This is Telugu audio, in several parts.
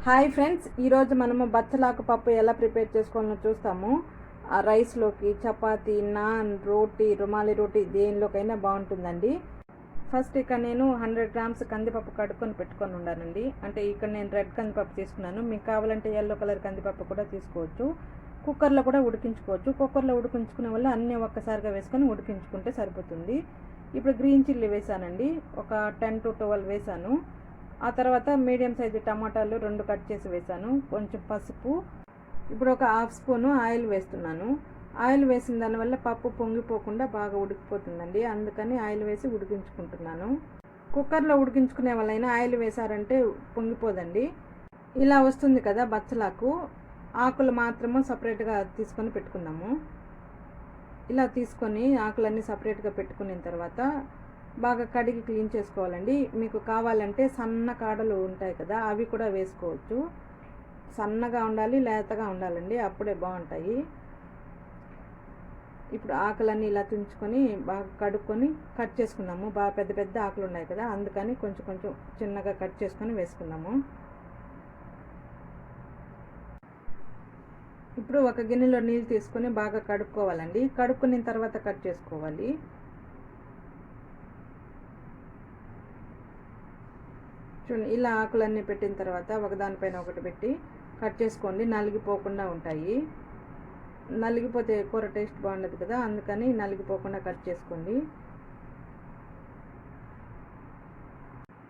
హాయ్ ఫ్రెండ్స్, ఈరోజు మనము బచ్చలాకు పప్పు ఎలా ప్రిపేర్ చేసుకోవాలో చూస్తాము. రైస్లోకి, చపాతీ, నాన్, రోటీ, రుమాలి రోటీ దేనిలోకైనా బాగుంటుందండి. ఫస్ట్ ఇక్కడ నేను 100 గ్రామ్స్ కందిపప్పు కడుక్కొని పెట్టుకొని ఉన్నానండి. అంటే ఇక్కడ నేను రెడ్ కందిపప్పు తీసుకున్నాను. మీకు కావాలంటే ఎల్లో కలర్ కందిపప్పు కూడా తీసుకోవచ్చు. కుక్కర్లో కూడా ఉడికించుకోవచ్చు. కుక్కర్లో ఉడికించుకునే వల్ల అన్నీ ఒక్కసారిగా వేసుకొని ఉడికించుకుంటే సరిపోతుంది. ఇప్పుడు గ్రీన్ చిల్లీ వేసానండి, ఒక 10 to 12 వేసాను. ఆ తర్వాత మీడియం సైజు టమాటాలు 2 కట్ చేసి వేసాను. కొంచెం పసుపు. ఇప్పుడు ఒక హాఫ్ స్పూను ఆయిల్ వేస్తున్నాను. ఆయిల్ వేసిన దానివల్ల పప్పు పొంగిపోకుండా బాగా ఉడికిపోతుందండి. అందుకని ఆయిల్ వేసి ఉడికించుకుంటున్నాను. కుక్కర్లో ఉడికించుకునే వాళ్ళైనా ఆయిల్ వేసారంటే పొంగిపోదండి. ఇలా వస్తుంది కదా బచ్చలాకు. ఆకులు మాత్రము సపరేట్గా తీసుకొని పెట్టుకుందాము. ఇలా తీసుకొని ఆకులన్నీ సపరేట్గా పెట్టుకున్న తర్వాత బాగా కడిగి క్లీన్ చేసుకోవాలండి. మీకు కావాలంటే సన్న కాడలు ఉంటాయి కదా, అవి కూడా వేసుకోవచ్చు. సన్నగా ఉండాలి, లేతగా ఉండాలండి, అప్పుడే బాగుంటాయి. ఇప్పుడు ఆకులన్నీ ఇలా తుంచుకొని బాగా కడుక్కొని కట్ చేసుకుందాము. బాగా పెద్ద పెద్ద ఆకులు ఉన్నాయి కదా, అందుకని కొంచెం కొంచెం చిన్నగా కట్ చేసుకొని వేసుకుందాము. ఇప్పుడు ఒక గిన్నెలో నీళ్ళు తీసుకొని బాగా కడుక్కోవాలండి. కడుక్కున్న తర్వాత కట్ చేసుకోవాలి. చూడండి, ఇలా ఆకులన్నీ పెట్టిన తర్వాత ఒకదానిపైన ఒకటి పెట్టి కట్ చేసుకోండి. నలిగిపోకుండా ఉంటాయి. నలిగిపోతే కూర టేస్ట్ బాగుండదు కదా, అందుకని నలిగిపోకుండా కట్ చేసుకోండి.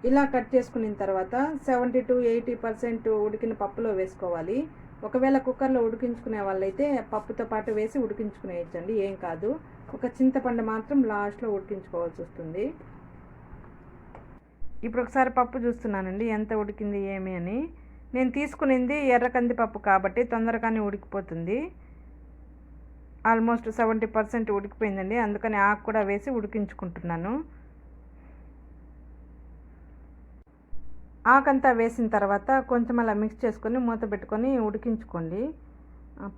ఇలా కట్ చేసుకున్న తర్వాత 70 to 80% ఉడికిన పప్పులో వేసుకోవాలి. ఒకవేళ కుక్కర్లో ఉడికించుకునే వాళ్ళైతే పప్పుతో పాటు వేసి ఉడికించుకునేయచ్చండి, ఏం కాదు. ఒక చింతపండు మాత్రం లాస్ట్లో ఉడికించుకోవాల్సి వస్తుంది. ఇప్పుడు ఒకసారి పప్పు చూస్తున్నానండి, ఎంత ఉడికింది ఏమి అని. నేను తీసుకునింది ఎర్ర కందిపప్పు కాబట్టి తొందరగానే ఉడికిపోతుంది. ఆల్మోస్ట్ 70% ఉడికిపోయిందండి, అందుకని ఆకు కూడా వేసి ఉడికించుకుంటున్నాను. ఆకంతా వేసిన తర్వాత కొంచెం అలా మిక్స్ చేసుకొని మూత పెట్టుకొని ఉడికించుకోండి.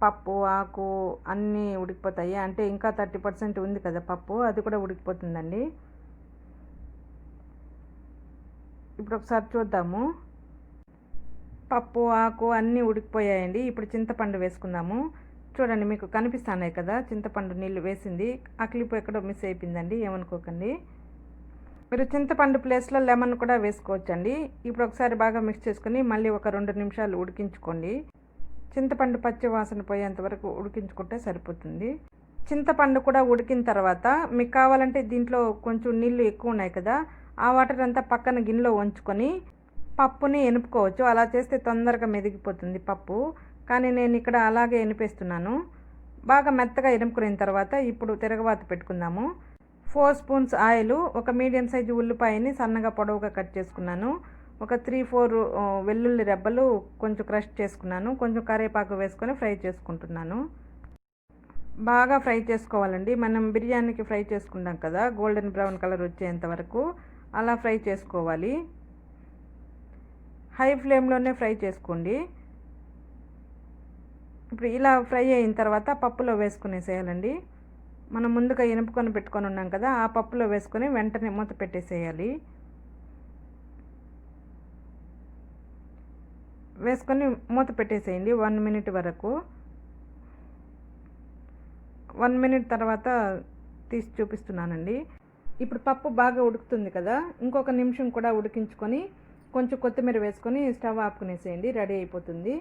పప్పు ఆకు అన్నీ ఉడికిపోతాయి. అంటే ఇంకా 30% ఉంది కదా పప్పు, అది కూడా ఉడికిపోతుందండి. ఇప్పుడు ఒకసారి చూద్దాము. పప్పు ఆకు అన్నీ ఉడికిపోయాయండి. ఇప్పుడు చింతపండు వేసుకుందాము. చూడండి, మీకు కనిపిస్తున్నాయి కదా చింతపండు నీళ్ళు వేసింది. ఆ క్లిప్ ఎక్కడో మిస్ అయిపోయిందండి, ఏమనుకోకండి. మీరు చింతపండు ప్లేస్లో లెమన్ కూడా వేసుకోవచ్చండి. ఇప్పుడు ఒకసారి బాగా మిక్స్ చేసుకుని మళ్ళీ ఒక 2 నిమిషాలు ఉడికించుకోండి. చింతపండు పచ్చి వాసన పోయేంత వరకు ఉడికించుకుంటే సరిపోతుంది. చింతపండు కూడా ఉడికిన తర్వాత మీకు కావాలంటే దీంట్లో కొంచెం నీళ్ళు ఎక్కువ ఉన్నాయి కదా, ఆ వాటర్ అంతా పక్కన గిన్నెలో ఉంచుకొని పప్పుని ఎనుపుకోవచ్చు. అలా చేస్తే తొందరగా మెదిగిపోతుంది పప్పు. కానీ నేను ఇక్కడ అలాగే ఎనిపేస్తున్నాను. బాగా మెత్తగా ఎనుపుకున్న తర్వాత ఇప్పుడు తిరగబాత పెట్టుకుందాము. 4 స్పూన్స్ ఆయిల్, ఒక మీడియం సైజు ఉల్లిపాయని సన్నగా పొడవుగా కట్ చేసుకున్నాను. ఒక 3-4 వెల్లుల్లి రెబ్బలు కొంచెం క్రష్ చేసుకున్నాను. కొంచెం కరివేపాకు వేసుకొని ఫ్రై చేసుకుంటున్నాను. బాగా ఫ్రై చేసుకోవాలండి. మనం బిర్యానీకి ఫ్రై చేసుకుంటాం కదా, గోల్డెన్ బ్రౌన్ కలర్ వచ్చేంత వరకు అలా ఫ్రై చేసుకోవాలి. హై ఫ్లేమ్లోనే ఫ్రై చేసుకోండి. ఇప్పుడు ఇలా ఫ్రై అయిన తర్వాత పప్పులో వేసుకునేసేయాలండి. మనం ముందుగా ఎనుపుకొని పెట్టుకొని ఉన్నాం కదా, ఆ పప్పులో వేసుకొని వెంటనే మూత పెట్టేసేయాలి. వేసుకొని మూత పెట్టేసేయండి 1 minute వరకు. 1 minute తర్వాత తీసి చూపిస్తున్నానండి. ఇప్పుడు పప్పు బాగా ఉడుకుతుంది కదా, ఇంకొక నిమిషం కూడా ఉడికించుకొని కొంచెం కొత్తిమీర వేసుకొని స్టవ్ ఆపుకునేసేయండి, రెడీ అయిపోతుంది.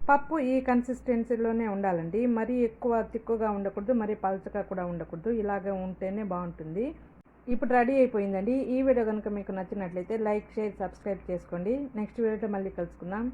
పప్పు ఈ కన్సిస్టెన్సీలోనే ఉండాలండి. మరీ ఎక్కువ తిక్కుగా ఉండకూడదు, మరీ పలచగా కూడా ఉండకూడదు. ఇలాగే ఉంటేనే బాగుంటుంది. ఇప్పుడు రెడీ అయిపోయిందండి. ఈ వీడియో కనుక మీకు నచ్చినట్లయితే లైక్, షేర్, సబ్స్క్రైబ్ చేసుకోండి. నెక్స్ట్ వీడియోతో మళ్ళీ కలుసుకుందాం.